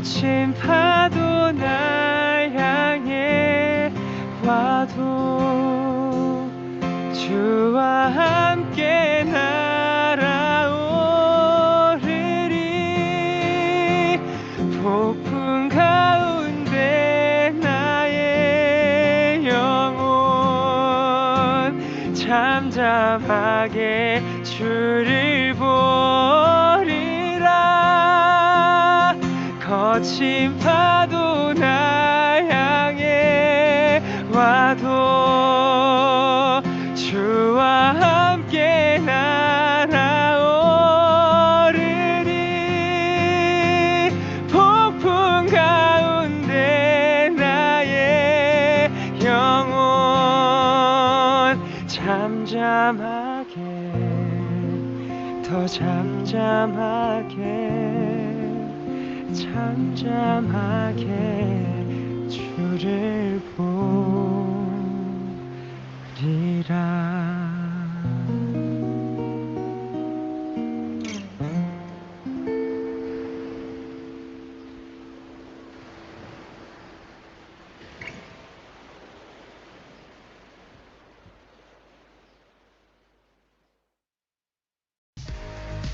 거친 파도 날 향해 와도 주와 함께 날아오르리. 폭풍 가운데 나의 영혼 잠잠하게 주를 보리라. 거친 파도 날 향해 와도 주와 함께 날아오르리. 폭풍 가운데 나의 영혼 잠잠하게 더 잠잠하게 주를 보리라.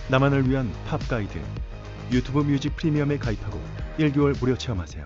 나만을 위한 팝 가이드 유튜브 뮤직 프리미엄에 가입하고 1개월 무료 체험하세요.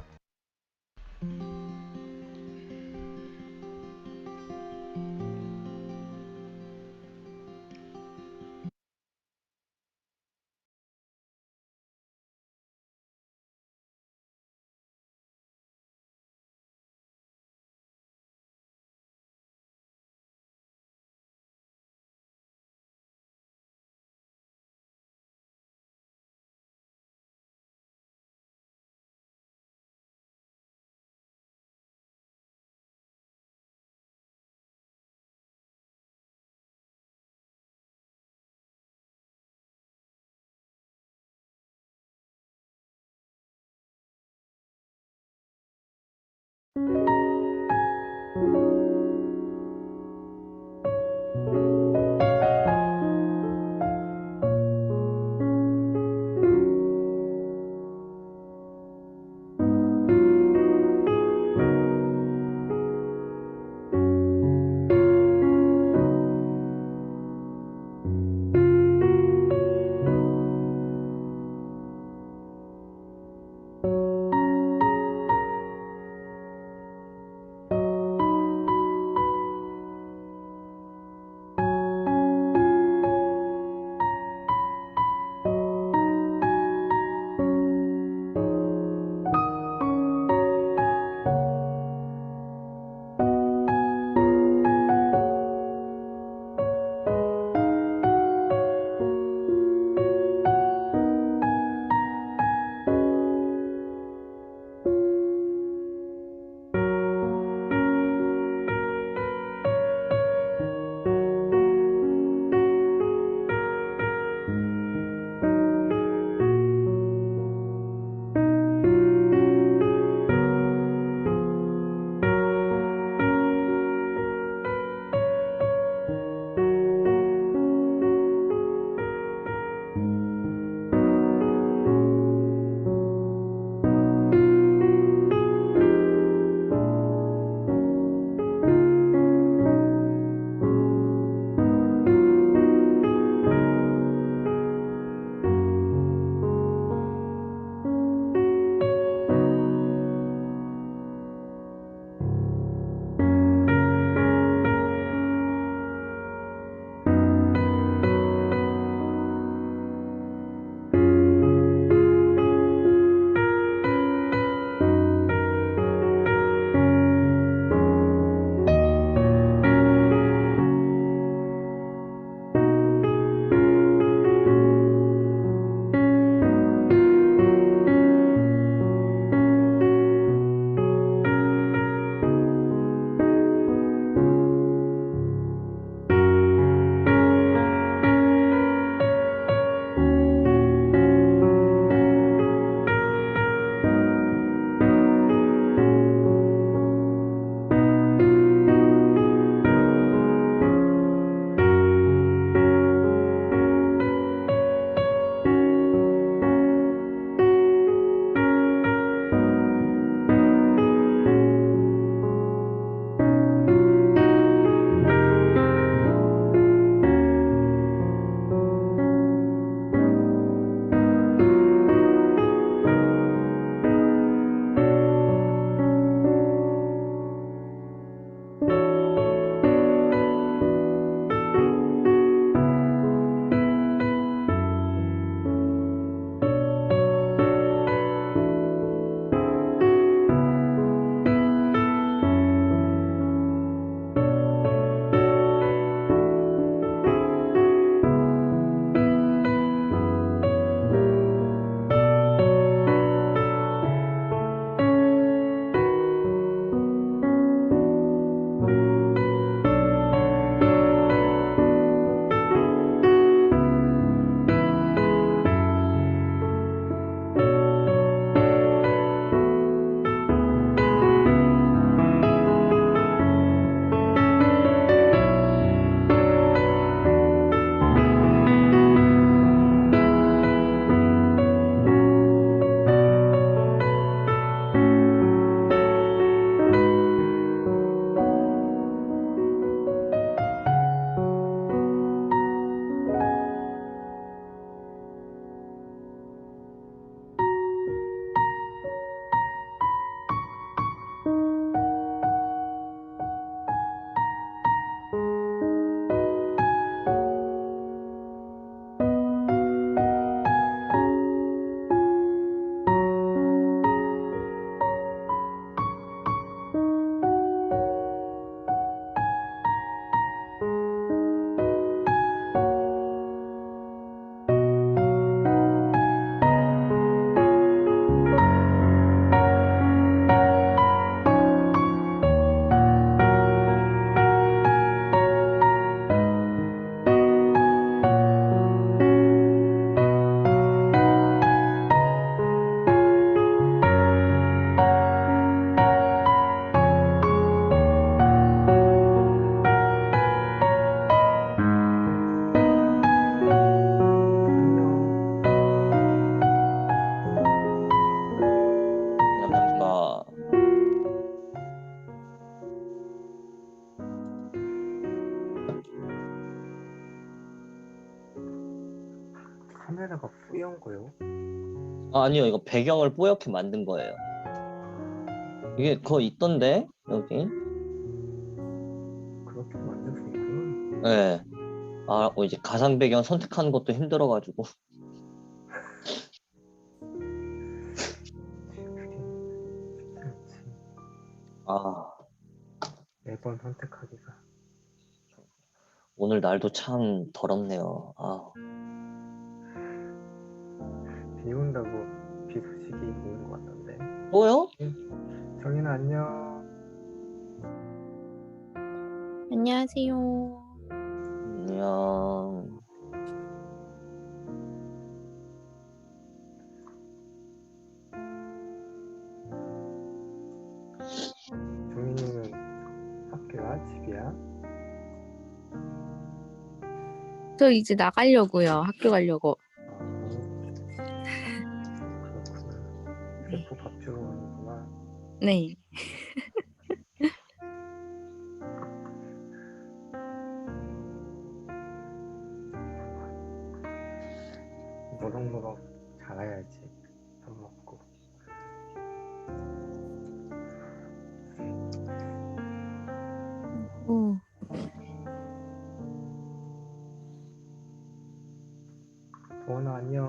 카메라가 뿌연 거요? 아, 아니요, 이거 배경을 뽀얗게 만든 거예요. 이게 그거 있던데 여기. 그렇게 만들 수 있구나. 네. 아, 이제 가상 배경 선택하는 것도 힘들어가지고. 그게 쉽지 않지. 아, 매번 선택하기가. 오늘 날도 참 더럽네요. 아, 비 온다고 비 소식이 있는 것 같던데. 또요? 정인아 안녕. 안녕하세요. 안녕. 정인이는 학교야? 집이야? 저 이제 나가려고요. 학교 가려고. 그렇구나. 세포 밥 주러 가는구나. 네. 노동노동 잘해야지. 밥 먹고. 오. 도원아 안녕.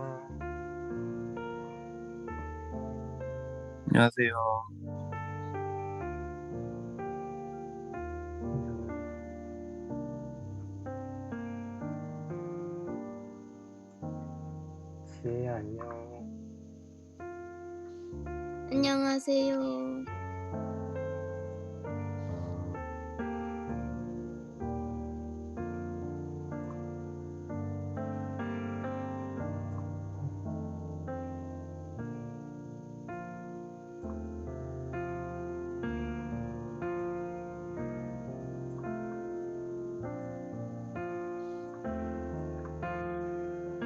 안녕하세요. 지혜야 안녕. 안녕하세요.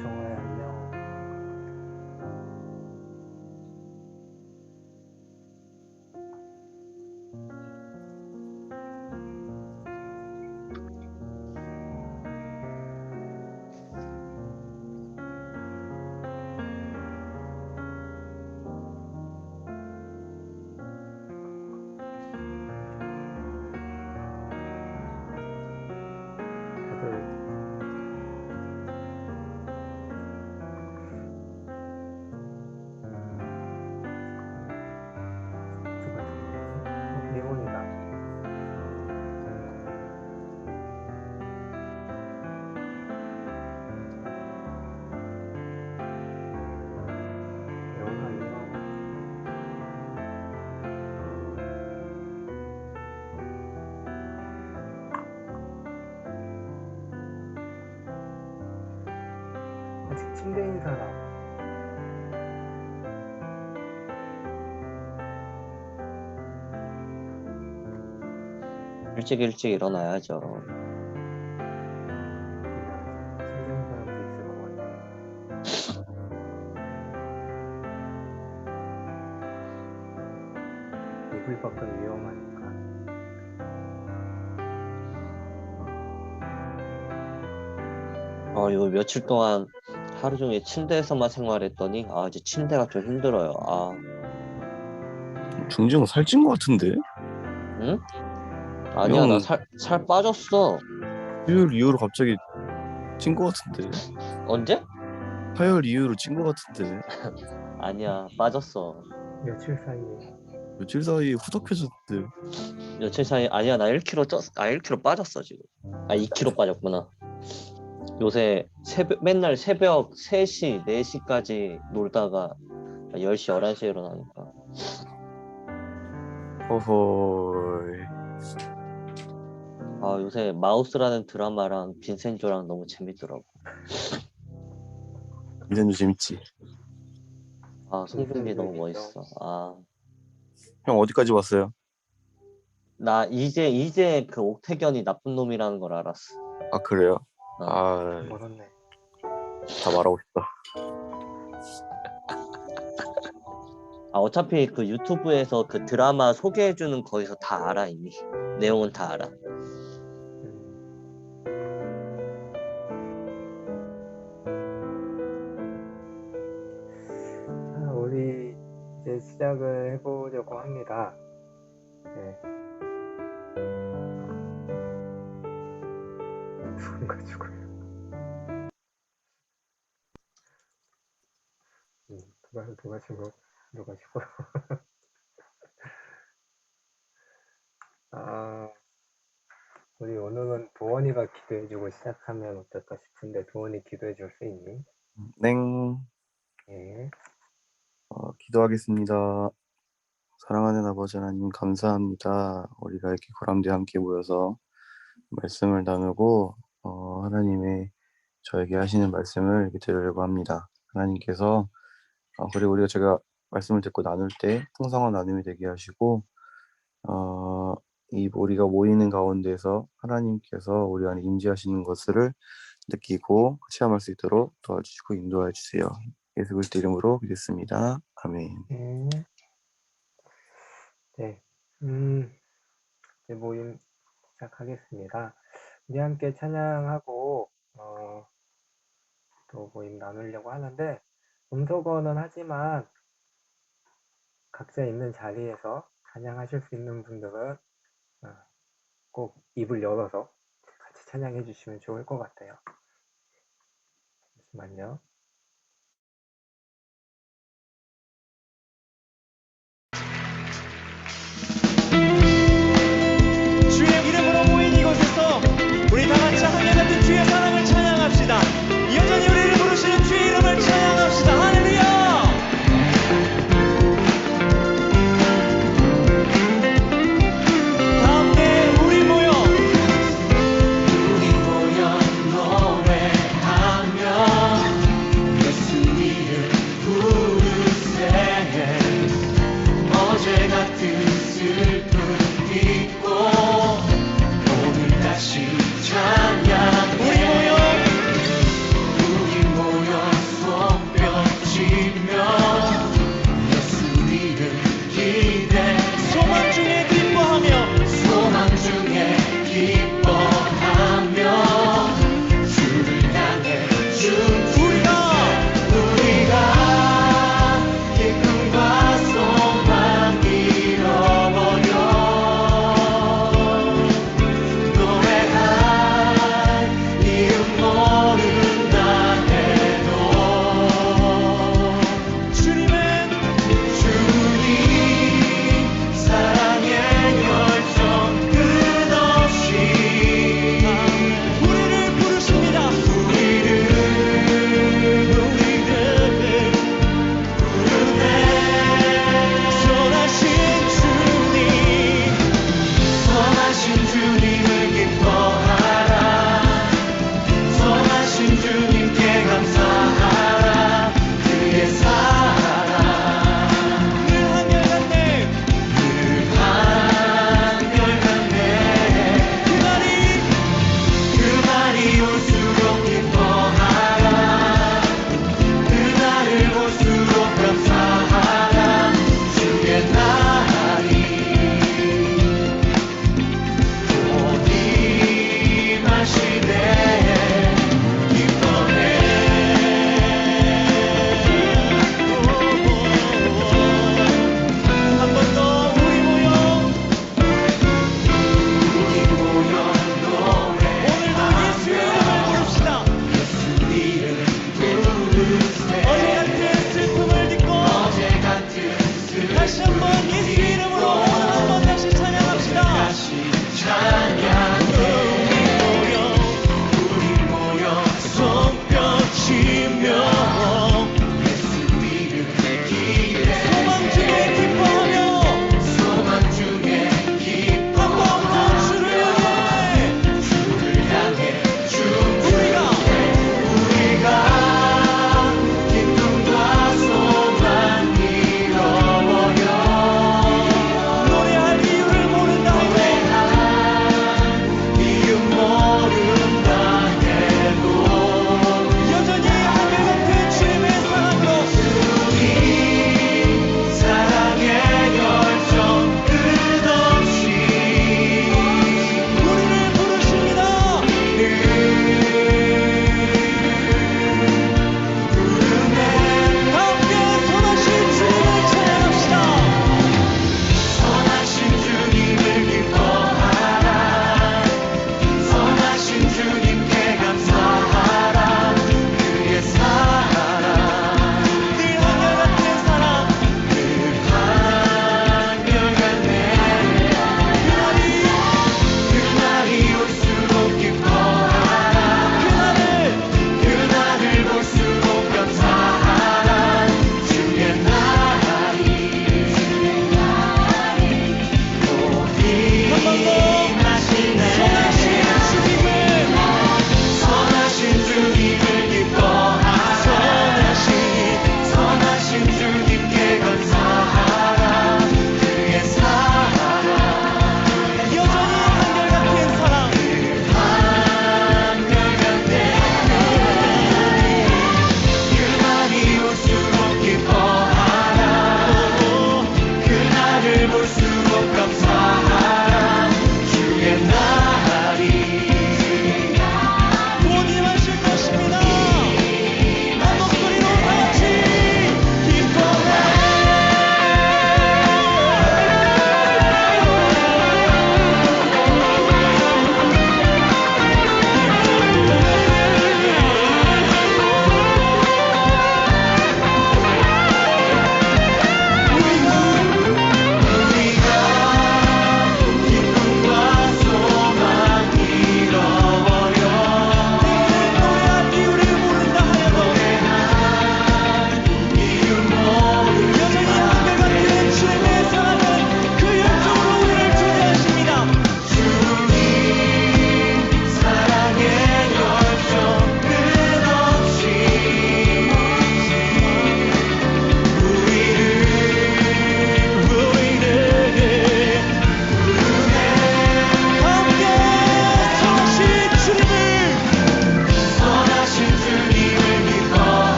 정아야 안녕. 다들 누가 좋네. 예원이다. 예원 안녕. 아직 침대인 사람. 일찍 일찍 일어나야죠. 침대인 사람도 있을 것 같아. 이불 밖은 위험하니까. 요 며칠 동안 하루 종일 침대에서만 생활했더니 이제 침대가 좀 힘들어요. 중증 살찐 것 같은데? 응? 아니야, 형. 나 살 빠졌어. 수요일 이후로 갑자기 찐 것 같은데? 언제? 화요일 이후로 찐 것 같은데? 아니야, 빠졌어. 며칠 사이에. 며칠 사이에 후덕해졌는데? 며칠 사이 아니야, 나 1kg 1kg 빠졌어 지금. 2kg 빠졌구나. 요새 맨날 새벽 3시, 4시까지 놀다가 10시, 11시에 일어나니까. 어허이. 요새 마우스라는 드라마랑 빈센조랑 너무 재밌더라고. 이젠도 재밌지. 송중기 너무 멋있어. 형 어디까지 왔어요? 나 이제 그 옥태견이 나쁜 놈이라는 걸 알았어. 아 그래요? 어. 멀었네. 다 말하고 싶다. 어차피 그 유튜브에서 그 드라마 소개해주는 거기서 다 알아 이미. 내용은 다 알아. 시작을 해보려고 합니다. 네. 가지고요. 누가 친구 누가시고 우리 오늘은 도원이가 기도해주고 시작하면 어떨까 싶은데 도원이 기도해줄 수 있니? 냉. 네. 기도하겠습니다. 사랑하는 아버지 하나님 감사합니다. 우리가 이렇게 고람돼 함께 모여서 말씀을 나누고 하나님의 저에게 하시는 말씀을 이렇게 들으려고 합니다. 하나님께서 그리고 우리가 제가 말씀을 듣고 나눌 때 풍성한 나눔이 되게 하시고 이 우리가 모이는 가운데서 하나님께서 우리 안에 임재하시는 것을 느끼고 체험할 수 있도록 도와주시고 인도해 주세요. 예수 그리스도 이름으로 기도했습니다. 아멘. 네. 이제 모임 시작하겠습니다. 우리 함께 찬양하고 또 모임 나누려고 하는데 음소거는 하지만 각자 있는 자리에서 찬양하실 수 있는 분들은 꼭 입을 열어서 같이 찬양해 주시면 좋을 것 같아요. 잠시만요. 주의 이름으로 모인 이곳에서 우리 다 같이 하나님 주의 사랑을 찬양합시다. 여전히 우리를 부르시는 주의 이름을 찬양합시다. 할렐루야.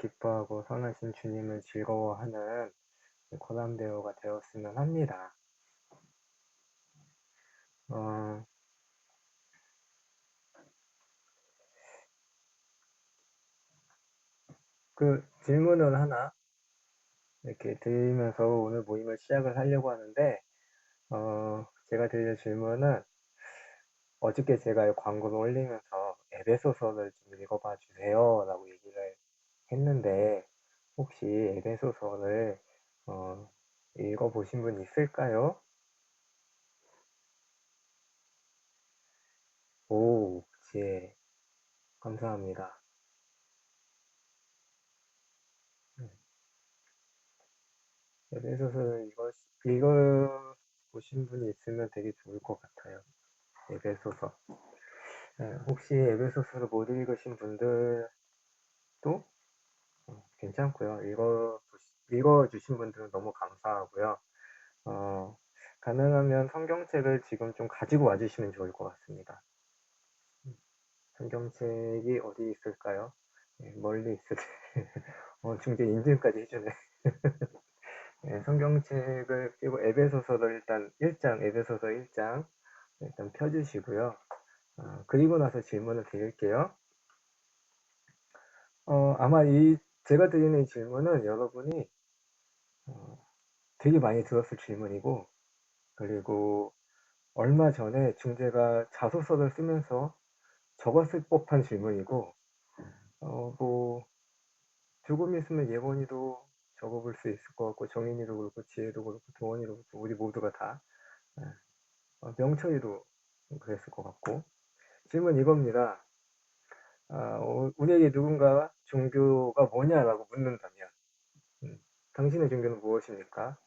기뻐하고 선하신 주님을 즐거워하는 고람대오가 되었으면 합니다. 그 질문을 하나 이렇게 드리면서 오늘 모임을 시작을 하려고 하는데, 제가 드릴 질문은 어저께 제가 광고를 올리면서 에베소서를 좀 읽어봐 주세요 라고 얘기를 했는데, 혹시 에베소서를 읽어보신 분 있을까요? 오, 지혜 감사합니다. 에베소서를 읽어보신 분이 있으면 되게 좋을 것 같아요. 에베소서. 혹시 에베소서를 못 읽으신 분들도 괜찮고요. 읽어주신 분들은 너무 감사하고요. 가능하면 성경책을 지금 좀 가지고 와주시면 좋을 것 같습니다. 성경책이 어디 있을까요? 멀리 있을 중재 인증까지 해주네. 성경책을 그리고 에베소서를 일단 1장, 에베소서 1장 일단 펴주시고요. 그리고 나서 질문을 드릴게요. 아마 제가 드리는 이 질문은 여러분이 되게 많이 들었을 질문이고, 그리고 얼마 전에 중재가 자소서를 쓰면서 적었을 법한 질문이고, 뭐 조금 있으면 예원이도 적어볼 수 있을 것 같고, 정인이도 그렇고, 지혜도 그렇고, 도원이도 그렇고, 우리 모두가 다, 명철이도 그랬을 것 같고. 질문 이겁니다. 우리에게 누군가 종교가 뭐냐라고 묻는다면, 당신의 종교는 무엇입니까?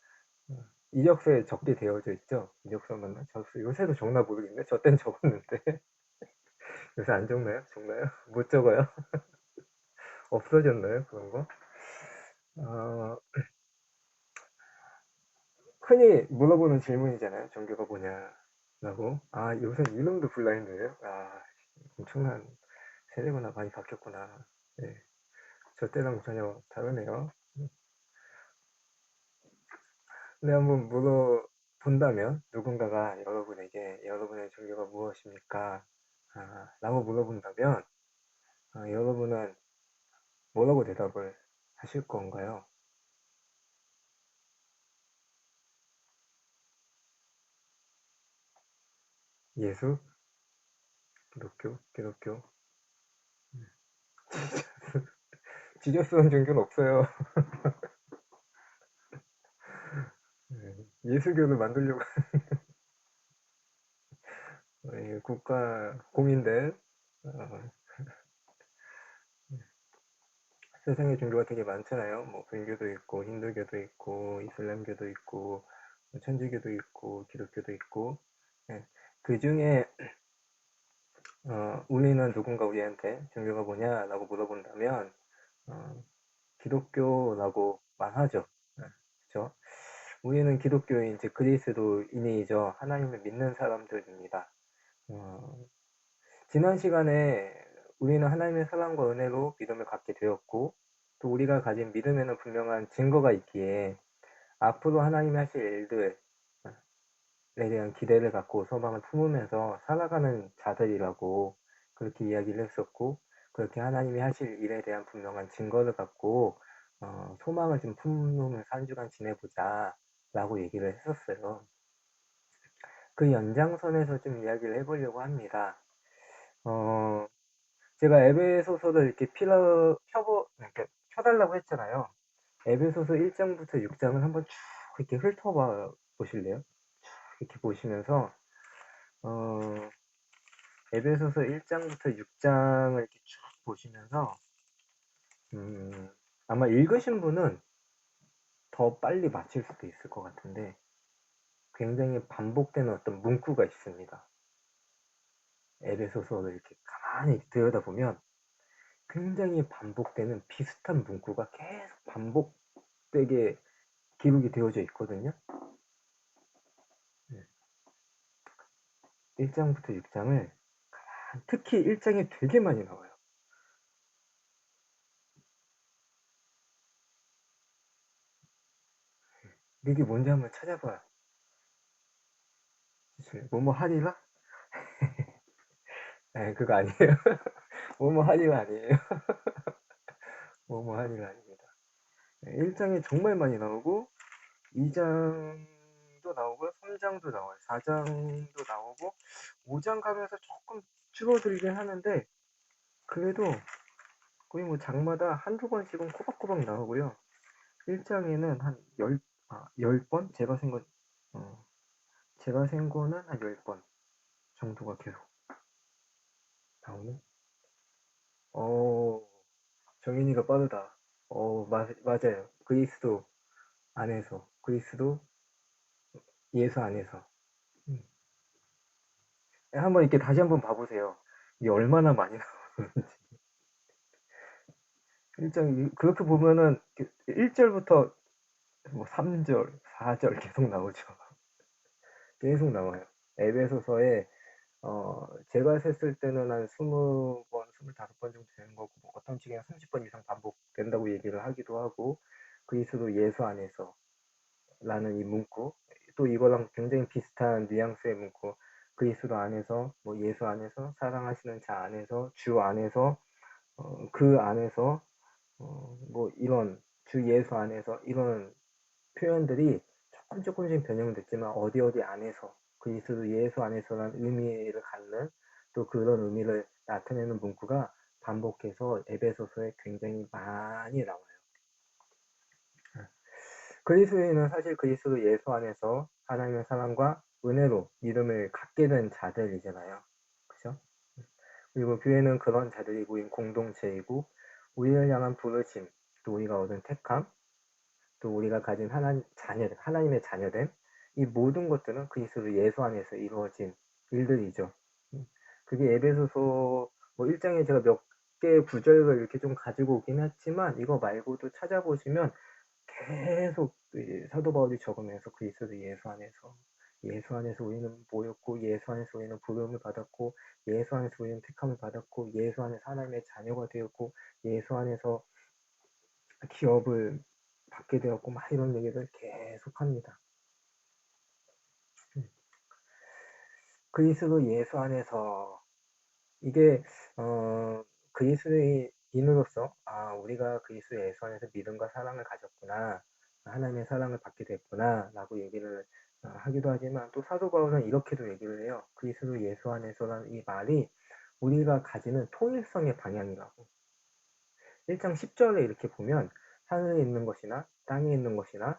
이력서에 적게 되어져 있죠? 이력서 맞나? 요새도 적나 모르겠네. 저 땐 적었는데. 요새 안 적나요? 적나요? 못 적어요? 없어졌나요? 그런 거? 흔히 물어보는 질문이잖아요. 종교가 뭐냐라고. 요새 이름도 블라인드예요? 엄청난 세대구나. 많이 바뀌었구나. 네. 저 때랑 전혀 다르네요. 근데 한번 물어본다면 누군가가 여러분에게 여러분의 종교가 무엇입니까? 라고 물어본다면 여러분은 뭐라고 대답을 하실 건가요? 예수? 기독교? 지저스한 종교는 없어요. 예수교를 만들려고 국가 공인된 세상에 종교가 되게 많잖아요. 뭐 불교도 있고 힌두교도 있고 이슬람교도 있고 천주교도 있고 기독교도 있고. 그 중에 우리는 누군가 우리한테 종교가 뭐냐라고 물어본다면 기독교라고 말하죠. 그렇죠? 우리는 기독교인, 즉 그리스도인이죠. 하나님을 믿는 사람들입니다. 지난 시간에 우리는 하나님의 사랑과 은혜로 믿음을 갖게 되었고, 또 우리가 가진 믿음에는 분명한 증거가 있기에 앞으로 하나님이 하실 일들에 대한 기대를 갖고 소망을 품으면서 살아가는 자들이라고 그렇게 이야기를 했었고, 그렇게 하나님이 하실 일에 대한 분명한 증거를 갖고 소망을 좀 품으면서 한 주간 지내보자 라고 얘기를 했었어요. 그 연장선에서 좀 이야기를 해보려고 합니다. 제가 에베소서를 이렇게 펴달라고 했잖아요. 에베소서 1장부터 6장을 한번 쭉 이렇게 훑어봐 보실래요? 쭉 이렇게 보시면서 에베소서 1장부터 6장을 이렇게 쭉 보시면서 아마 읽으신 분은 더 빨리 맞힐 수도 있을 것 같은데 굉장히 반복되는 어떤 문구가 있습니다. 에베소서를 이렇게 가만히 들여다보면 굉장히 반복되는 비슷한 문구가 계속 반복되게 기록이 되어져 있거든요. 1장부터 6장을 특히 1장에 되게 많이 나와요. 이게 뭔지 한번 찾아봐요. 뭐뭐 하리라? 네, 그거 아니에요. 뭐뭐 하리라 아니에요. 뭐뭐 하리라 아닙니다. 네, 1장에 정말 많이 나오고 2장도 나오고 3장도 나와요. 4장도 나오고 5장 가면서 조금 줄어들긴 하는데 그래도 거의 뭐 장마다 한두 번씩은 꼬박꼬박 나오고요. 1장에는 한 10번? 제가 센 거는 한 10번 정도가 계속 나오네. 정인이가 빠르다. 맞아요. 그리스도 예수 안에서. 음. 한번 이렇게 다시 한번 봐보세요. 이게 얼마나 많이 나오는지. 1장, 그렇게 보면은 1절부터 뭐 3절, 4절 계속 나오죠. 계속 나와요. 에베소서에 제가 셌을 때는 한 20번, 25번 정도 되는 거고, 뭐 어떤 책에는 30번 이상 반복된다고 얘기를 하기도 하고, 그리스도 예수 안에서 라는 이 문구, 또 이거랑 굉장히 비슷한 뉘앙스의 문구, 그리스도 안에서, 뭐 예수 안에서, 사랑하시는 자 안에서, 주 안에서, 그 안에서, 뭐 이런, 주 예수 안에서, 이런 표현들이 조금씩 변형됐지만 어디 안에서 그리스도 예수 안에서라는 의미를 갖는 또 그런 의미를 나타내는 문구가 반복해서 에베소서에 굉장히 많이 나와요. 그리스도인은 사실 그리스도 예수 안에서 하나님의 사랑과 은혜로 믿음을 갖게 된 자들이잖아요. 그죠? 그리고 교회는 그런 자들이 모인 공동체이고 우리를 향한 부르심, 또 우리가 얻은 택함, 또 우리가 가진 하나님의 자녀됨, 이 모든 것들은 그리스도 예수 안에서 이루어진 일들이죠. 그게 에베소서 뭐 1장에 제가 몇 개의 구절을 이렇게 좀 가지고 오긴 했지만 이거 말고도 찾아보시면 계속 사도 바울이 적으면서 그리스도 예수 안에서 우리는 모였고 예수 안에서 우리는 부름을 받았고 예수 안에서 우리는 택함을 받았고 예수 안에서 하나님의 자녀가 되었고 예수 안에서 기업을 받게 되었고 막 이런 얘기를 계속합니다. 그리스도 예수 안에서 이게 그리스도인으로서 우리가 그리스도 예수 안에서 믿음과 사랑을 가졌구나 하나님의 사랑을 받게 됐구나 라고 얘기를 하기도 하지만 또 사도 바울은 이렇게도 얘기를 해요. 그리스도 예수 안에서라는 이 말이 우리가 가지는 통일성의 방향이라고 1장 10절에 이렇게 보면 하늘에 있는 것이나 땅에 있는 것이나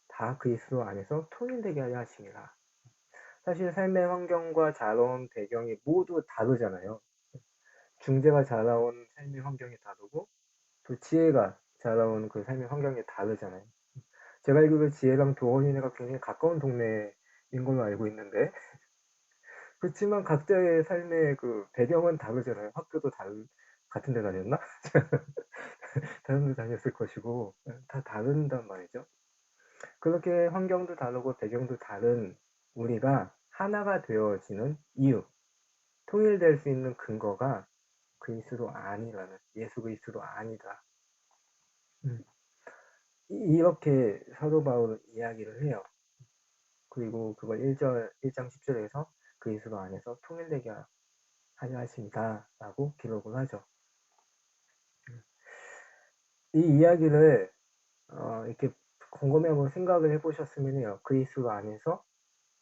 다 그리스도 안에서 통일되게 하려 하심이라. 사실 삶의 환경과 자라온 배경이 모두 다르잖아요. 중재가 자라온 삶의 환경이 다르고 또 지혜가 자라온 그 삶의 환경이 다르잖아요. 제가 알기로 지혜랑 도원이네가 굉장히 가까운 동네인 걸로 알고 있는데 그렇지만 각자의 삶의 그 배경은 다르잖아요. 학교도 같은 데 다녔나? 다른 데 다녔을 것이고 다 다른단 말이죠. 그렇게 환경도 다르고 배경도 다른 우리가 하나가 되어지는 이유, 통일될 수 있는 근거가 그리스도 아니라는, 예수 그리스도 아니다. 이렇게 사도 바울은 이야기를 해요. 그리고 그걸 1장 10절에서 그리스도 안에서 통일되게 하려 하신다 라고 기록을 하죠. 이 이야기를 이렇게 곰곰이 한번 생각을 해보셨으면 해요. 그리스도 안에서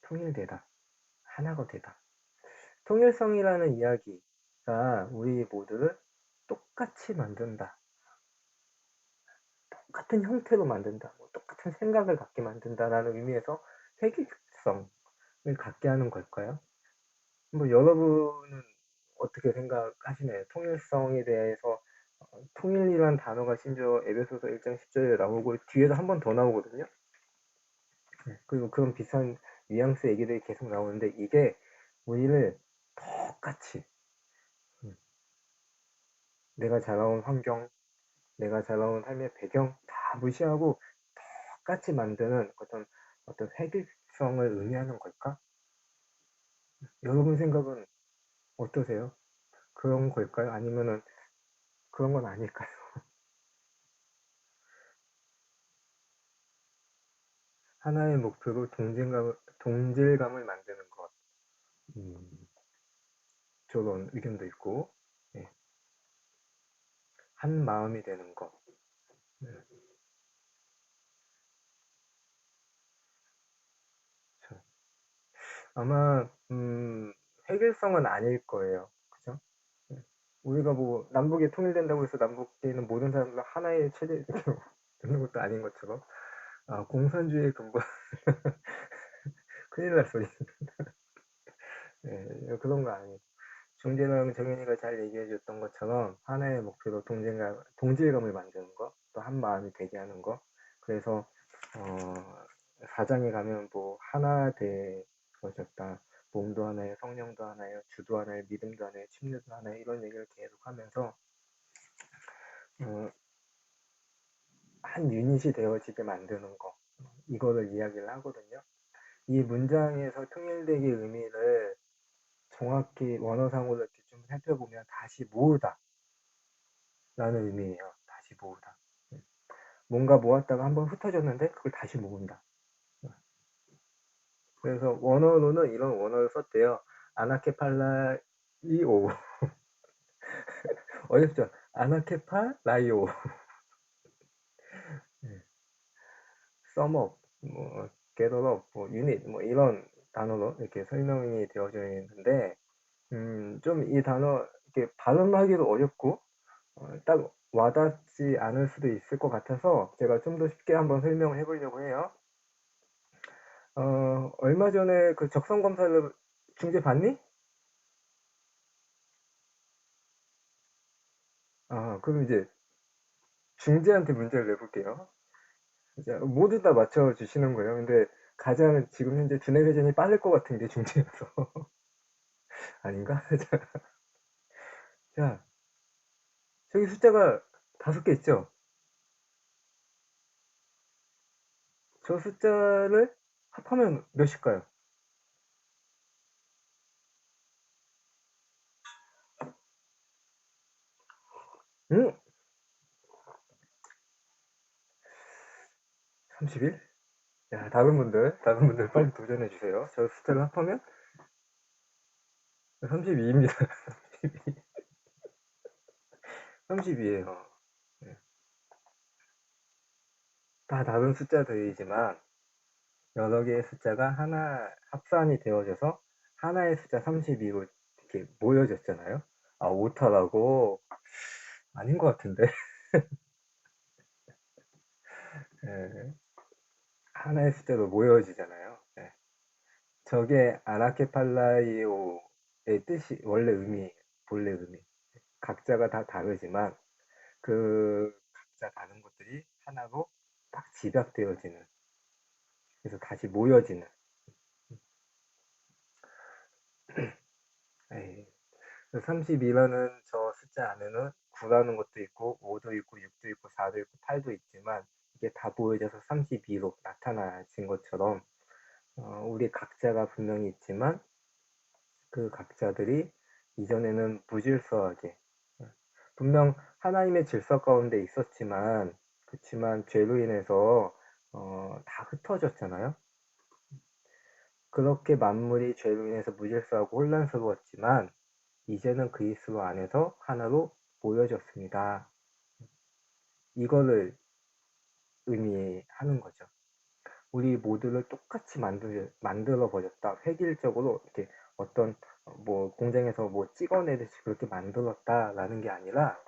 통일되다. 하나가 되다. 통일성이라는 이야기가 우리 모두를 똑같이 만든다. 똑같은 형태로 만든다. 똑같은 생각을 갖게 만든다라는 의미에서 획일성을 갖게 하는 걸까요? 뭐 여러분은 어떻게 생각하시나요? 통일성에 대해서 통일이란 단어가 심지어 에베소서 1장 10절에 나오고 뒤에도 한 번 더 나오거든요. 그리고 그런 비슷한 뉘앙스 얘기들이 계속 나오는데 이게 우리를 똑같이 내가 자라온 환경, 내가 자라온 삶의 배경 다 무시하고 똑같이 만드는 어떤 획일성을 의미하는 걸까? 여러분 생각은 어떠세요? 그런 걸까요? 아니면은 그런 건 아닐까요? 하나의 목표로 동질감을 만드는 것. 저런 의견도 있고, 예. 한 마음이 되는 것. 자, 아마 획일성은 아닐 거예요. 그죠? 예. 우리가 뭐 남북이 통일된다고 해서 남북에 있는 모든 사람들 하나의 체제 되는 것도 아닌 것처럼 공산주의의 근본 큰일 날 소리. 예, 그런 거 아니에요. 중재랑 정현이가 잘 얘기해 줬던 것처럼 하나의 목표로 동질감을 만드는 거, 또 한 마음이 되게 하는 거. 그래서 사장에 가면 뭐 하나 되어졌다. 몸도 하나예요, 성령도 하나예요, 주도 하나예요, 믿음도 하나예요, 침례도 하나예요. 이런 얘기를 계속하면서 한 유닛이 되어지게 만드는 거. 이거를 이야기를 하거든요. 이 문장에서 통일되기 의미를 정확히 원어상으로 이렇게 좀 살펴보면 다시 모으다 라는 의미예요. 다시 모으다. 뭔가 모았다가 한번 흩어졌는데 그걸 다시 모은다. 그래서 원어로는 이런 원어를 썼대요. 아나케팔라이오. 어렵죠? 아나케팔라이오. 썸업, 뭐, 겟업, 뭐, 유닛, 뭐, 이런 단어로 이렇게 설명이 되어져 있는데, 좀 이 단어, 이렇게 발음하기도 어렵고, 딱 와닿지 않을 수도 있을 것 같아서 제가 좀 더 쉽게 한번 설명을 해보려고 해요. 얼마 전에 그 적성 검사를 중재 받니? 그럼 이제 중재한테 문제를 내볼게요. 이제 모두 다 맞춰주시는 거예요. 근데 가장 지금 현재 두뇌 회전이 빠를 것 같은 게 중재여서. 아닌가? 자, 저기 숫자가 5개 있죠? 저 숫자를 합하면 몇일까요? 응? 31? 야, 다른 분들 빨리 도전해주세요. 저 숫자를 합하면 32입니다. 32예요. 다 다른 숫자들이지만 여러 개의 숫자가 하나 합산이 되어져서 하나의 숫자 32로 이렇게 모여졌잖아요. 오타라고? 아닌 것 같은데. 예, 하나의 숫자로 모여지잖아요. 예. 저게 아나케팔라이오의 뜻이 본래 의미. 각자가 다 다르지만 그 각자 다른 것들이 하나로 딱 집약되어지는, 그래서 다시 모여지는. 32라는 저 숫자 안에는 9라는 것도 있고 5도 있고 6도 있고 4도 있고 8도 있지만 이게 다 모여져서 32로 나타나진 것처럼 우리 각자가 분명히 있지만 그 각자들이 이전에는 무질서하게, 분명 하나님의 질서 가운데 있었지만, 그렇지만 죄로 인해서 다 흩어졌잖아요. 그렇게 만물이 죄로 인해서 무질서하고 혼란스러웠지만 이제는 그리스도 안에서 하나로 모여졌습니다. 이거를 의미하는 거죠. 우리 모두를 똑같이 만들어 버렸다. 획일적으로 이렇게 어떤 뭐 공장에서 뭐 찍어내듯이 그렇게 만들었다라는 게 아니라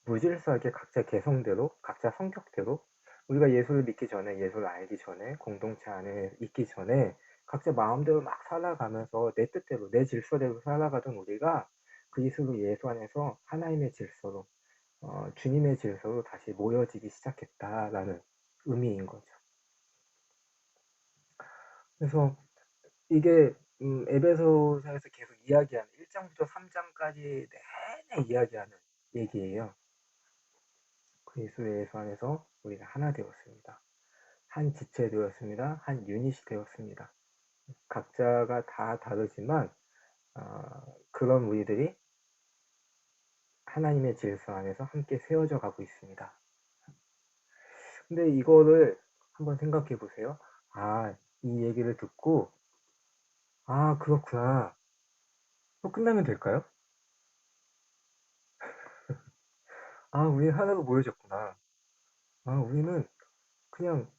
무질서하게 각자 개성대로, 각자 성격대로, 우리가 예수를 믿기 전에, 예수를 알기 전에, 공동체 안에 있기 전에 각자 마음대로 막 살아가면서 내 뜻대로, 내 질서대로 살아가던 우리가 그리스도 예수 안에서 하나님의 질서로, 주님의 질서로 다시 모여지기 시작했다라는 의미인 거죠. 그래서 이게 에베소서에서 계속 이야기하는 1장부터 3장까지 내내 이야기하는 얘기예요. 그리스도 예수 안에서 우리가 하나 되었습니다. 한 지체 되었습니다. 한 유닛이 되었습니다. 각자가 다 다르지만 그런 우리들이 하나님의 질서 안에서 함께 세워져 가고 있습니다. 근데 이거를 한번 생각해 보세요. 이 얘기를 듣고, 그렇구나. 또 끝나면 될까요? 우리 하나로 모여졌구나. 우리는 그냥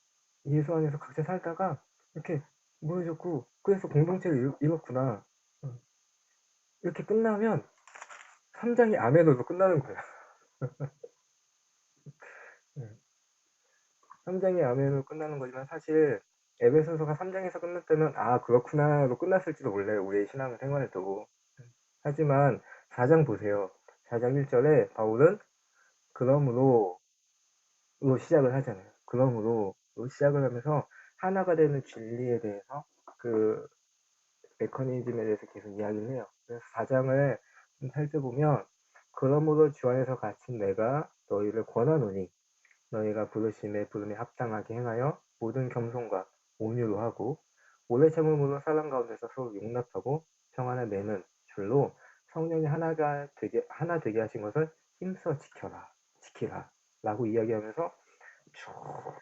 예수 안에서 각자 살다가 이렇게 모여졌고, 그래서 공동체를 이뤘구나. 어, 이렇게 끝나면 3장이 아멘으로 끝나는 거야. 3장이 아멘으로 끝나는 거지만 사실 에베소서가 3장에서 끝났다면 그렇구나로 끝났을지도 몰라요. 우리의 신앙 생활도. 하지만 4장 보세요. 4장 1절에 바울은 그러므로 로 시작을 하잖아요. 그러므로 로 시작을 하면서 하나가 되는 진리에 대해서 그 메커니즘에 대해서 계속 이야기를 해요. 그래서 4장을 좀 살펴보면 그러므로 주 안에서 갇힌 내가 너희를 권하노니 너희가 부름에 합당하게 행하여 모든 겸손과 온유로 하고 오래 참음으로 사랑 가운데서 서로 용납하고 평안을 내는 줄로 성령이 하나 되게 하신 것을 힘써 지키라 라고 이야기하면서 쭉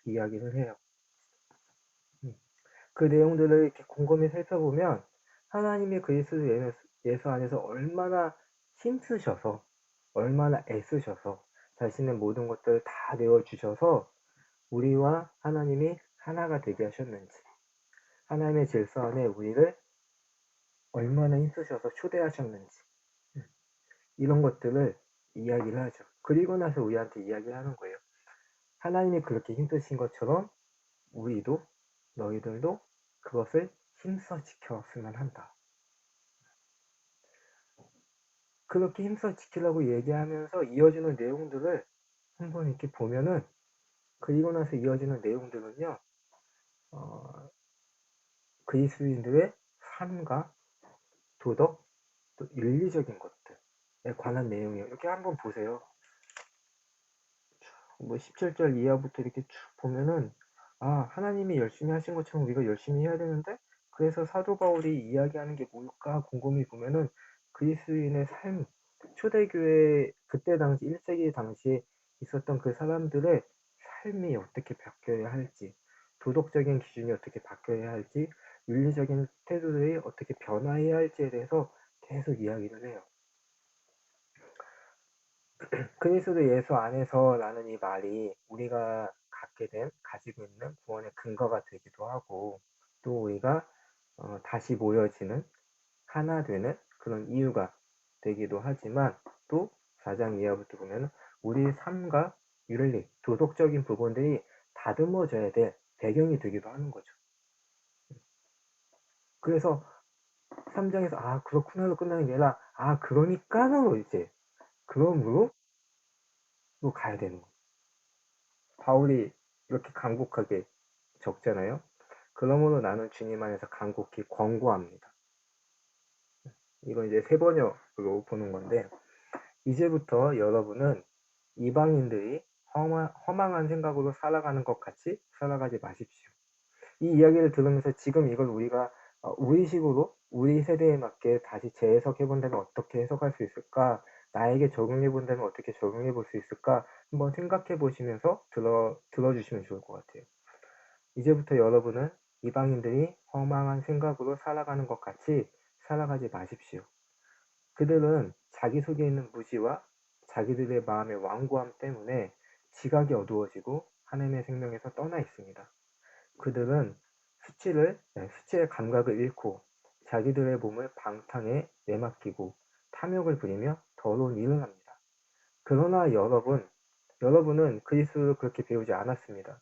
이야기를 해요. 그 내용들을 이렇게 곰곰이 살펴보면 하나님이 그리스도 예수 안에서 얼마나 힘쓰셔서 얼마나 애쓰셔서 자신의 모든 것들을 다 내어주셔서 우리와 하나님이 하나가 되게 하셨는지 하나님의 질서 안에 우리를 얼마나 힘쓰셔서 초대하셨는지 이런 것들을 이야기를 하죠. 그리고 나서 우리한테 이야기를 하는 거예요. 하나님이 그렇게 힘쓰신 것처럼 우리도 너희들도 그것을 힘써 지켰으면 한다. 그렇게 힘써 지키라고 얘기하면서 이어지는 내용들을 한번 이렇게 보면은 그리고 나서 이어지는 내용들은요. 그리스도인들의 삶과 도덕, 또 윤리적인 것들에 관한 내용이에요. 이렇게 한번 보세요. 뭐 17절 이하부터 이렇게 쭉 보면은 하나님이 열심히 하신 것처럼 우리가 열심히 해야 되는데 그래서 사도 바울이 이야기하는 게 뭘까 곰곰이 보면은 그리스도인의 삶, 초대교회 그때 당시 1세기 당시에 있었던 그 사람들의 삶이 어떻게 바뀌어야 할지, 도덕적인 기준이 어떻게 바뀌어야 할지, 윤리적인 태도들이 어떻게 변화해야 할지에 대해서 계속 이야기를 해요. 그리스도 예수 안에서라는 이 말이 우리가 가지고 있는 구원의 근거가 되기도 하고 또 우리가 다시 모여지는 하나 되는 그런 이유가 되기도 하지만 또 4장 이하부터 보면 우리 삶과 윤리, 도덕적인 부분들이 다듬어져야 될 배경이 되기도 하는 거죠. 그래서 3장에서 그렇구나로 끝나는 게 아니라 그러니까로 이제 그러므로 가야 되는 거예요. 바울이 이렇게 간곡하게 적잖아요. 그러므로 나는 주님 안에서 간곡히 권고합니다. 이건 이제 세 번역으로 보는 건데 이제부터 여러분은 이방인들이 허망한 생각으로 살아가는 것 같이 살아가지 마십시오. 이 이야기를 들으면서 지금 이걸 우리가 우리식으로 우리 세대에 맞게 다시 재해석해 본다면 어떻게 해석할 수 있을까? 나에게 적용해 본다면 어떻게 적용해 볼 수 있을까? 한번 생각해 보시면서 들어주시면 좋을 것 같아요. 이제부터 여러분은 이방인들이 허망한 생각으로 살아가는 것 같이 살아가지 마십시오. 그들은 자기 속에 있는 무지와 자기들의 마음의 완고함 때문에 지각이 어두워지고 하나님의 생명에서 떠나 있습니다. 그들은 수치의 감각을 잃고 자기들의 몸을 방탕에 내맡기고 탐욕을 부리며 더러운 일을 합니다. 그러나 여러분은 그리스도를 그렇게 배우지 않았습니다.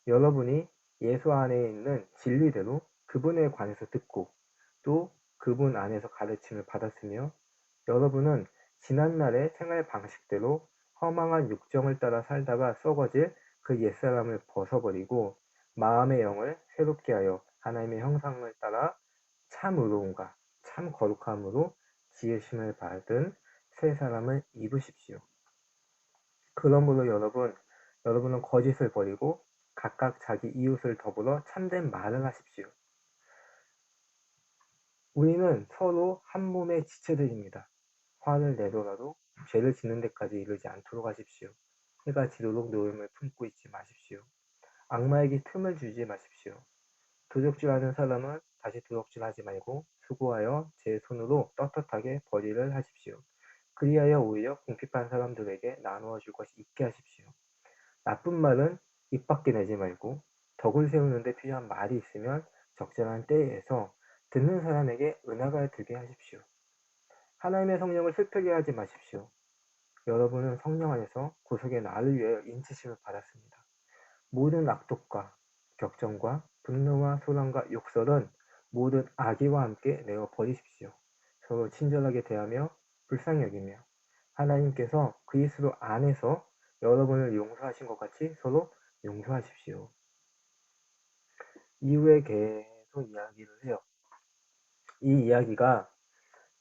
여러분이 예수 안에 있는 진리대로 그분에 관해서 듣고 또 그분 안에서 가르침을 받았으며 여러분은 지난날의 생활 방식대로 허망한 육정을 따라 살다가 썩어질 그 옛사람을 벗어버리고 마음의 영을 새롭게 하여 하나님의 형상을 따라 참 의로움과 참 거룩함으로 지으심을 받은 새 사람을 입으십시오. 그러므로 여러분은 거짓을 버리고 각각 자기 이웃을 더불어 참된 말을 하십시오. 우리는 서로 한 몸의 지체들입니다. 화를 내더라도 죄를 짓는 데까지 이르지 않도록 하십시오. 해가 지도록 노임을 품고 있지 마십시오. 악마에게 틈을 주지 마십시오. 도둑질하는 사람은 다시 도둑질하지 말고 수고하여 제 손으로 떳떳하게 벌이를 하십시오. 그리하여 오히려 궁핍한 사람들에게 나누어 줄 것이 있게 하십시오. 나쁜 말은 입 밖에 내지 말고 덕을 세우는데 필요한 말이 있으면 적절한 때에서 듣는 사람에게 은혜가 되게 하십시오. 하나님의 성령을 슬프게 하지 마십시오. 여러분은 성령 안에서 구속의 날을 위하여 인치심을 받았습니다. 모든 악독과 격정과 분노와 소란과 욕설은 모든 악의와 함께 내어 버리십시오. 서로 친절하게 대하며 불쌍히 여기며 하나님께서 그리스도 안에서 여러분을 용서하신 것 같이 서로 용서하십시오. 이후에 계속 이야기를 해요. 이 이야기가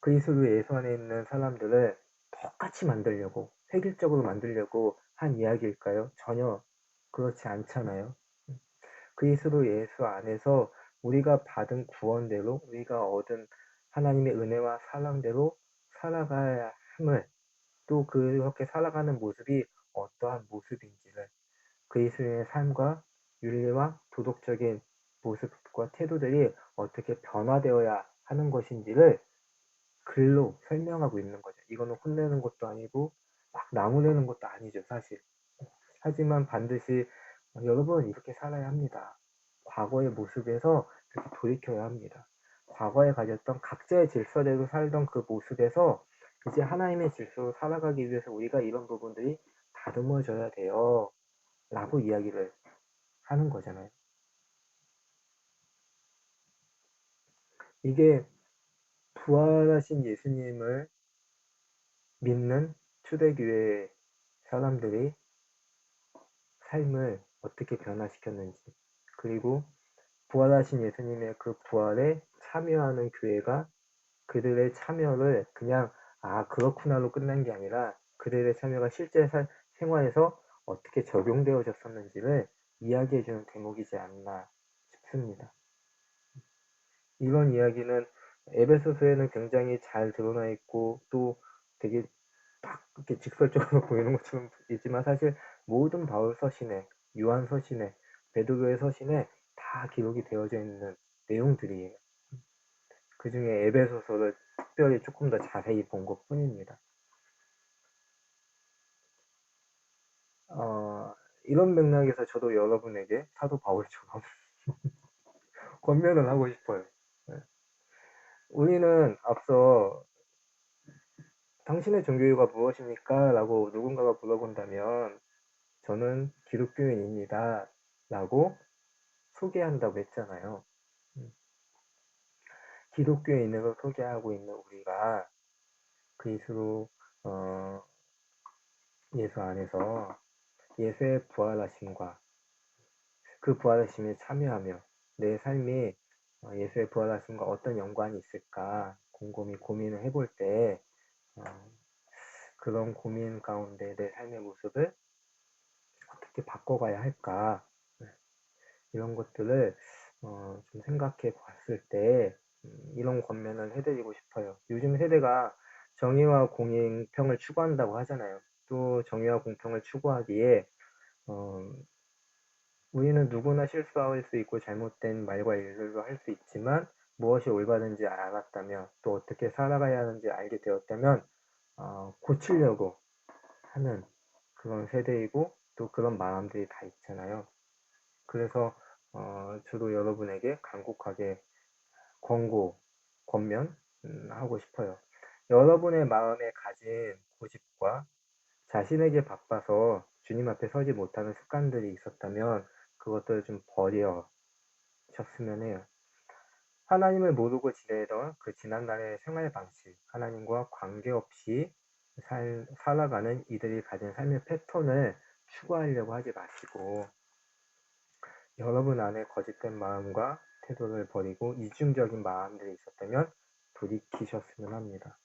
그리스도 예수 안에 있는 사람들을 똑같이 만들려고, 획일적으로 만들려고 한 이야기일까요? 전혀 그렇지 않잖아요. 그리스도 예수 안에서 우리가 받은 구원대로, 우리가 얻은 하나님의 은혜와 사랑대로 살아가야 함을, 또 그렇게 살아가는 모습이 어떠한 모습인지를, 그리스도인의 삶과 윤리와 도덕적인 모습과 태도들이 어떻게 변화되어야 하는 것인지를 글로 설명하고 있는 거죠. 이거는 혼내는 것도 아니고 막 나무래는 것도 아니죠, 사실. 하지만 반드시 여러분 이렇게 살아야 합니다. 과거의 모습에서 이렇게 돌이켜야 합니다. 과거에 가졌던 각자의 질서대로 살던 그 모습에서 이제 하나님의 질서로 살아가기 위해서 우리가 이런 부분들이 다듬어져야 돼요. 라고 이야기를 하는 거잖아요. 이게 부활하신 예수님을 믿는 초대교회 사람들이 삶을 어떻게 변화시켰는지, 그리고 부활하신 예수님의 그 부활에 참여하는 교회가 그들의 참여를 그냥 그렇구나로 끝난 게 아니라 그들의 참여가 실제 생활에서 어떻게 적용되어졌었는지를 이야기해주는 대목이지 않나 싶습니다. 이런 이야기는 에베소서에는 굉장히 잘 드러나 있고 또 되게 딱 이렇게 직설적으로 보이는 것처럼 있지만 사실 모든 바울 서신에, 요한 서신에, 베드로의 서신에 다 기록이 되어져 있는 내용들이에요. 그 중에 에베소서를 특별히 조금 더 자세히 본 것 뿐입니다. 이런 맥락에서 저도 여러분에게 사도 바울처럼 권면을 하고 싶어요. 우리는 앞서 당신의 종교가 무엇입니까? 라고 누군가가 물어본다면 저는 기독교인입니다. 라고 소개한다고 했잖아요. 기독교인으로 소개하고 있는 우리가 그리스도 예수 안에서 예수의 부활하심과 그 부활하심에 참여하며 내 삶이 예수의 부활하심과 어떤 연관이 있을까 곰곰이 고민을 해볼 때 그런 고민 가운데 내 삶의 모습을 어떻게 바꿔가야 할까 이런 것들을 좀 생각해 봤을 때 이런 권면을 해드리고 싶어요. 요즘 세대가 정의와 공평을 추구한다고 하잖아요. 또 정의와 공평을 추구하기에 우리는 누구나 실수할 수 있고 잘못된 말과 일들도 할 수 있지만 무엇이 올바른지 알았다면 또 어떻게 살아가야 하는지 알게 되었다면 고치려고 하는 그런 세대이고 또 그런 마음들이 다 있잖아요. 그래서 저도 여러분에게 간곡하게 권면하고 싶어요. 여러분의 마음에 가진 고집과 자신에게 바빠서 주님 앞에 서지 못하는 습관들이 있었다면 그것들을 좀 버리셨으면 해요. 하나님을 모르고 지내던 그 지난날의 생활 방식, 하나님과 관계없이 살아가는 이들이 가진 삶의 패턴을 추구하려고 하지 마시고 여러분 안에 거짓된 마음과 태도를 버리고 이중적인 마음들이 있었다면 돌이키셨으면 합니다.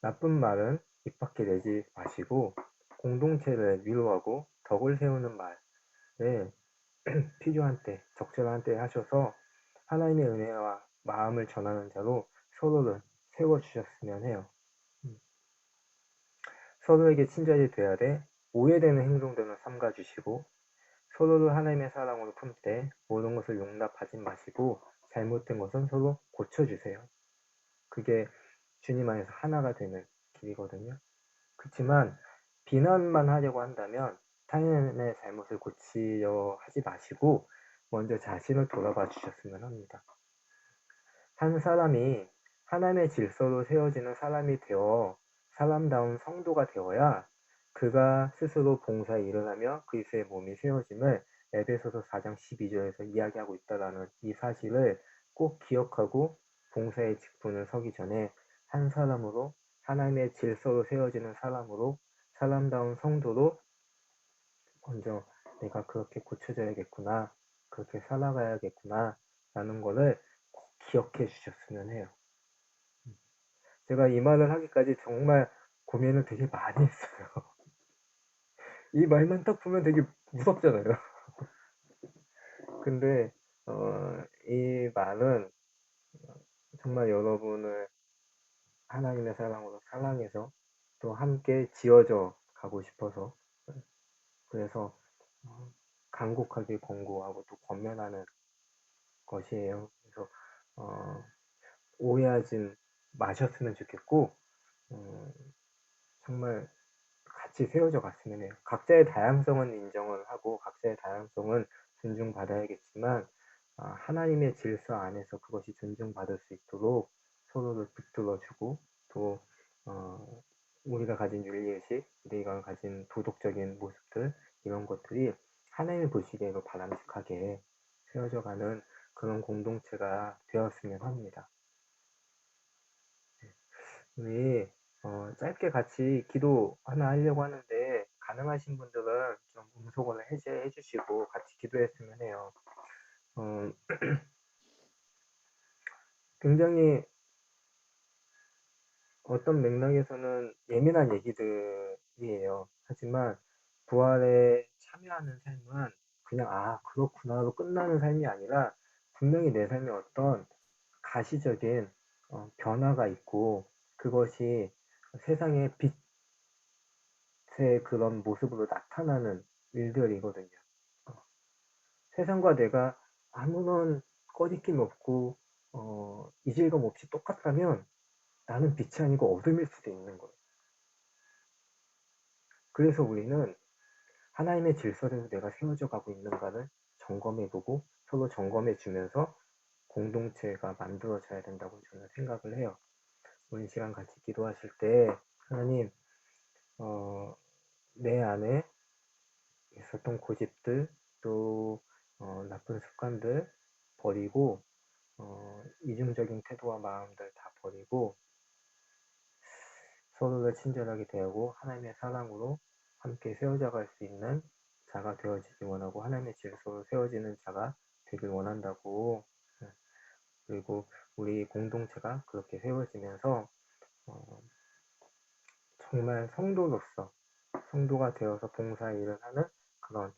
나쁜 말은 입 밖에 내지 마시고 공동체를 위로하고 덕을 세우는 말을 필요한 때, 적절한 때 하셔서 하나님의 은혜와 마음을 전하는 자로 서로를 세워주셨으면 해요. 서로에게 친절히 돼야 돼 오해되는 행동들은 삼가주시고 서로를 하나님의 사랑으로 품되 모든 것을 용납하지 마시고 잘못된 것은 서로 고쳐주세요. 그게 주님 안에서 하나가 되는 길이거든요. 그렇지만 비난만 하려고 한다면 타인의 잘못을 고치려 하지 마시고 먼저 자신을 돌아봐 주셨으면 합니다. 한 사람이 하나님의 질서로 세워지는 사람이 되어 사람다운 성도가 되어야 그가 스스로 봉사에 일어나며 그리스도의 몸이 세워짐을 에베소서 4장 12절에서 이야기하고 있다라는 이 사실을 꼭 기억하고 봉사의 직분을 서기 전에 한 사람으로 하나님의 질서로 세워지는 사람으로 사람다운 성도로 먼저 내가 그렇게 고쳐져야겠구나, 그렇게 살아가야겠구나 라는 거를 꼭 기억해 주셨으면 해요. 제가 이 말을 하기까지 정말 고민을 되게 많이 했어요. 이 말만 딱 보면 되게 무섭잖아요. 근데 이 말은 정말 여러분을 하나님의 사랑으로 사랑해서 또 함께 지어져 가고 싶어서 그래서 간곡하게 권고하고 또 권면하는 것이에요. 그래서 오해하진 마셨으면 좋겠고 정말 같이 세워져 갔으면 해요. 각자의 다양성은 인정을 하고 각자의 다양성은 존중받아야겠지만 하나님의 질서 안에서 그것이 존중받을 수 있도록 서로를 붙들어주고 또 우리가 가진 윤리의식, 우리가 가진 도덕적인 모습들 이런 것들이 하나님이 보시기에도 바람직하게 세워져가는 그런 공동체가 되었으면 합니다. 우리 짧게 같이 기도 하나 하려고 하는데 가능하신 분들은 좀 음소거를 해제해 주시고 같이 기도했으면 해요. 굉장히 어떤 맥락에서는 예민한 얘기들이에요. 하지만 부활에 참여하는 삶은 그냥 그렇구나로 끝나는 삶이 아니라 분명히 내 삶에 어떤 가시적인 변화가 있고 그것이 세상의 빛의 그런 모습으로 나타나는 일들이거든요. 세상과 내가 아무런 꺼리낌 없고 이질감 없이 똑같다면 나는 빛이 아니고 어둠일 수도 있는 거예요. 그래서 우리는 하나님의 질서에서 내가 세워져 가고 있는가를 점검해보고 서로 점검해주면서 공동체가 만들어져야 된다고 저는 생각을 해요. 오늘 시간 같이 기도하실 때 하나님 내 안에 있었던 고집들 또 나쁜 습관들 버리고 이중적인 태도와 마음들 다 버리고 서로를 친절하게 대하고 하나님의 사랑으로 함께 세워져 갈 수 있는 자가 되어지기 원하고 하나님의 질서로 세워지는 자가 되길 원한다고. 그리고 우리 공동체가 그렇게 세워지면서 정말 성도가 되어서 봉사 일을 하는 그런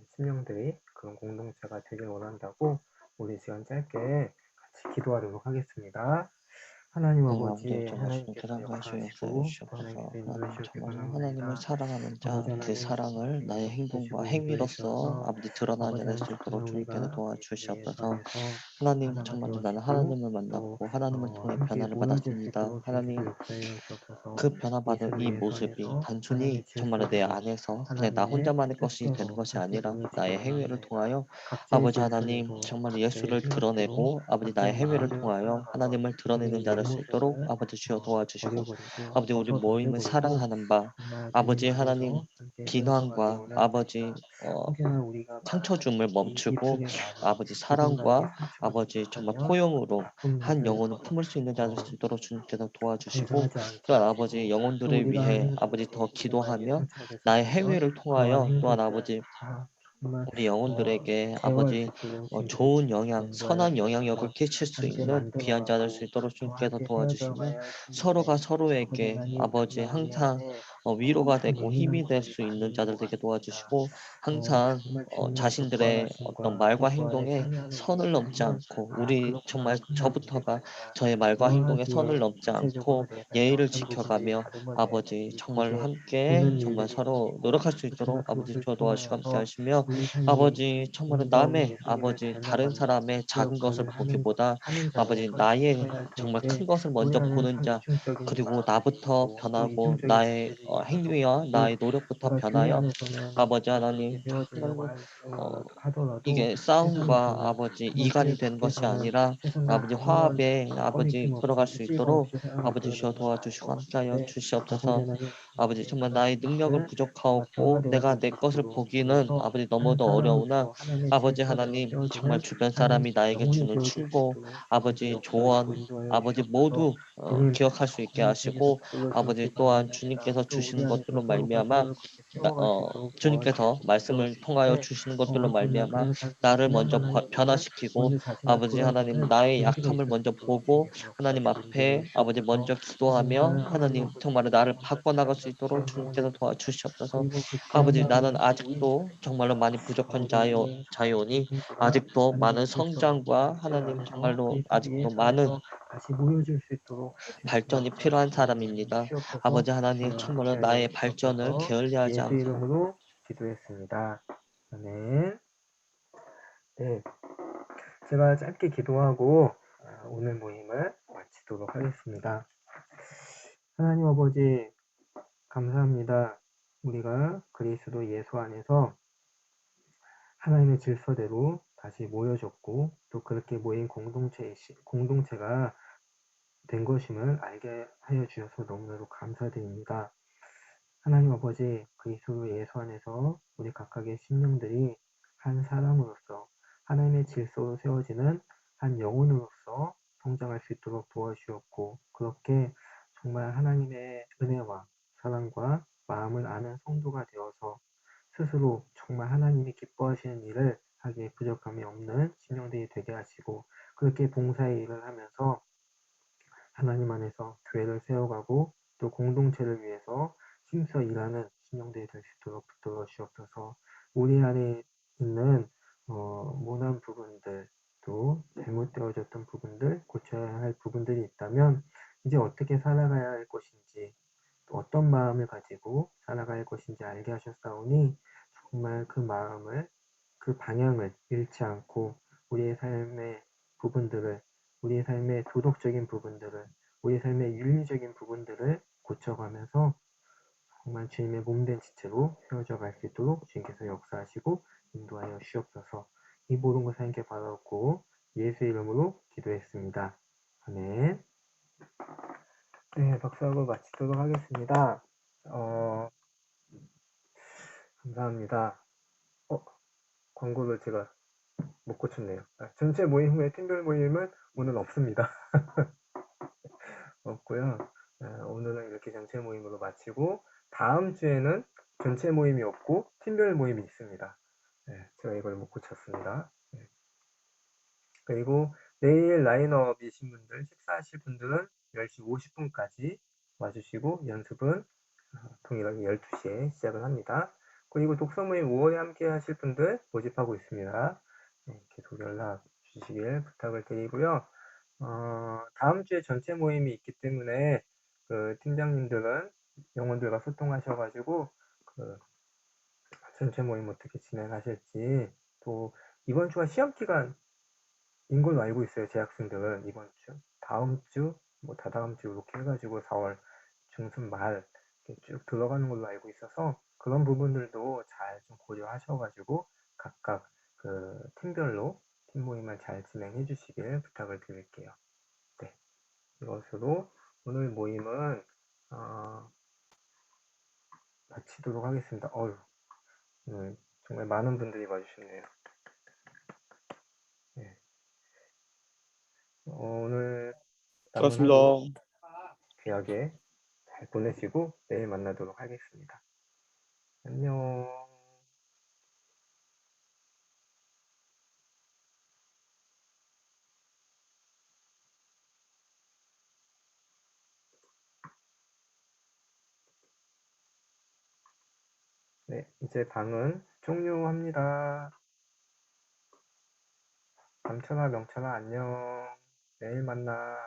심령들이 그런 공동체가 되길 원한다고 우리 시간 짧게 같이 기도하도록 하겠습니다. 하나님 아버지, 하나님께서 역사하시고 또 하나님께서 인도해 주시기 하나님을 바랍니다. 사랑하는 자, 아버지 그 하나님, 사랑을 나의 행동과 행위로서 아버지 드러나게 될 수 있도록 주님께서 도와주시옵소서. 하나님, 정말로 나는 하나님을 만났고 하나님을 통해 변화를 받았습니다. 하나님, 그 변화받은 이 모습이 단순히 정말로 내 안에서 그냥 나 혼자만의 것이 되는 것이 아니라 나의 행위를 통하여 아버지 하나님 정말 예수를 드러내고 아버지 나의 행위를 통하여 하나님을 드러내는 자를 수 있도록 아버지 주여 도와주시고 아버지 우리 모임을 사랑하는 바 아버지 하나님 비난과 아버지 상처 줌을 멈추고 아버지 사랑과 아버지 정말 포용으로 한 영혼을 품을 수 있는 자를 수 있도록 주님께서 도와주시고 또한 아버지 영혼들을 위해 아버지 더 기도하며 나의 행위를 통하여 또한 아버지 우리 영혼들에게 아버지 좋은 영향, 선한 영향력을 끼칠 수 있는 귀한 자될 수 있도록 주님께서 도와주시며 서로가 서로에게 아버지 항상 위로가 되고 힘이 될 수 있는 자들 되게 도와주시고 항상 자신들의 어떤 말과 행동에 선을 넘지 않고 우리 정말 저부터가 저의 말과 행동에 선을 넘지 않고 예의를 지켜가며 아버지 정말 함께 정말 서로 노력할 수 있도록 아버지 주여 도와주시고 함께 하시며 아버지 정말 남의 아버지 다른 사람의 작은 것을 보기보다 아버지 나의 정말 큰 것을 먼저 보는 자 그리고 나부터 변하고 나의 행위와 나의 노력부터 변하여 아버지 하나님 정말로 이게 싸움과 아버지 이간이 되는 것이 아니라 아버지 화합에 아버지 걸어갈 수 있도록 아버지 주여 도와주시고 함께하여 주시옵소서. 아버지 정말 나의 능력을 부족하고 내가 내 것을 보기는 아버지 너무도 어려우나 아버지 하나님 정말 주변 사람이 나에게 주는 충고 아버지 조언 아버지 모두 기억할 수 있게 하시고 아버지 또한 주님께서 주시는 것들로 말미암아 주님께서 말씀을 통하여 주시는 것들로 말미암아 나를 먼저 변화시키고 아버지 하나님 나의 약함을 먼저 보고 하나님 앞에 아버지 먼저 기도하며 하나님 정말 나를 바꿔나갈 수 있도록 주님께서 도와주시옵소서. 아버지 나는 아직도 정말로 많이 부족한 자요니 아직도 많은 성장과 하나님 정말로 아직도 많은 발전이 필요한 사람입니다. 아버지 하나님 정말로 나의 발전을 게을리하지 예수 않고 이름으로 기도했습니다. 아멘. 네, 제가 짧게 기도하고 오늘 모임을 마치도록 하겠습니다. 하나님 아버지 감사합니다. 우리가 그리스도 예수 안에서 하나님의 질서대로 다시 모여졌고 또 그렇게 모인 공동체가 된 것임을 알게 하여 주셔서 너무나도 감사드립니다. 하나님 아버지 그리스도 예수 안에서 우리 각각의 심령들이 한 사람으로서 하나님의 질서로 세워지는 한 영혼으로서 성장할 수 있도록 도와주셨고 그렇게 정말 하나님의 은혜와 사랑과 마음을 아는 성도가 되어서 스스로 정말 하나님이 기뻐하시는 일을 하기에 부족함이 없는 심령들이 되게 하시고 그렇게 봉사의 일을 하면서 하나님 안에서 교회를 세워가고 또 공동체를 위해서 힘써 일하는 심령들이 될 수 있도록 붙들어 주옵소서. 우리 안에 있는 모난 부분들 또 잘못되어졌던 부분들 고쳐야 할 부분들이 있다면 이제 어떻게 살아가야 할 것인지 또 어떤 마음을 가지고 살아가야 할 것인지 알게 하셨사오니 정말 그 마음을 그 방향을 잃지 않고 우리의 삶의 부분들을 우리의 삶의 도덕적인 부분들을 우리 삶의 윤리적인 부분들을 고쳐가면서 정말 주님의 몸된 지체로 세워져 갈 수 있도록 주님께서 역사하시고 인도하여 주옵소서. 이 모든 것을 함께 받아놓고 예수 이름으로 기도했습니다. 아멘. 네, 박수하고 마치도록 하겠습니다. 감사합니다. 광고를 제가 못 고쳤네요. 전체 모임 후에 팀별 모임은 오늘 없습니다. 없고요. 오늘은 이렇게 전체 모임으로 마치고 다음 주에는 전체 모임이 없고 팀별 모임이 있습니다. 제가 이걸 못 고쳤습니다. 그리고 내일 라인업이신 분들, 식사하실 분들은 10시 50분까지 와주시고 연습은 동일하게 12시에 시작을 합니다. 그리고 독서 모임 5월에 함께 하실 분들 모집하고 있습니다. 계속 연락 주시길 부탁을 드리고요. 다음 주에 전체 모임이 있기 때문에 그 팀장님들은 영혼들과 소통하셔가지고 그 전체 모임 어떻게 진행하실지 또 이번 주가 시험 기간인 걸로 알고 있어요. 재학생들은 이번 주, 다음 주, 뭐 다다음 주 이렇게 해가지고 4월 중순 말 쭉 들어가는 걸로 알고 있어서 그런 부분들도 잘 좀 고려하셔가지고 각각 그 팀별로 팀 모임을 잘 진행해 주시길 부탁을 드릴게요. 네, 이것으로 오늘 모임은 마치도록 하겠습니다. 오늘 정말 많은 분들이 와주셨네요. 네. 오늘 남은 하루 귀하게 잘 보내시고 내일 만나도록 하겠습니다. 안녕. 네, 이제 방은 종료합니다. 남천아, 명천아, 안녕. 내일 만나.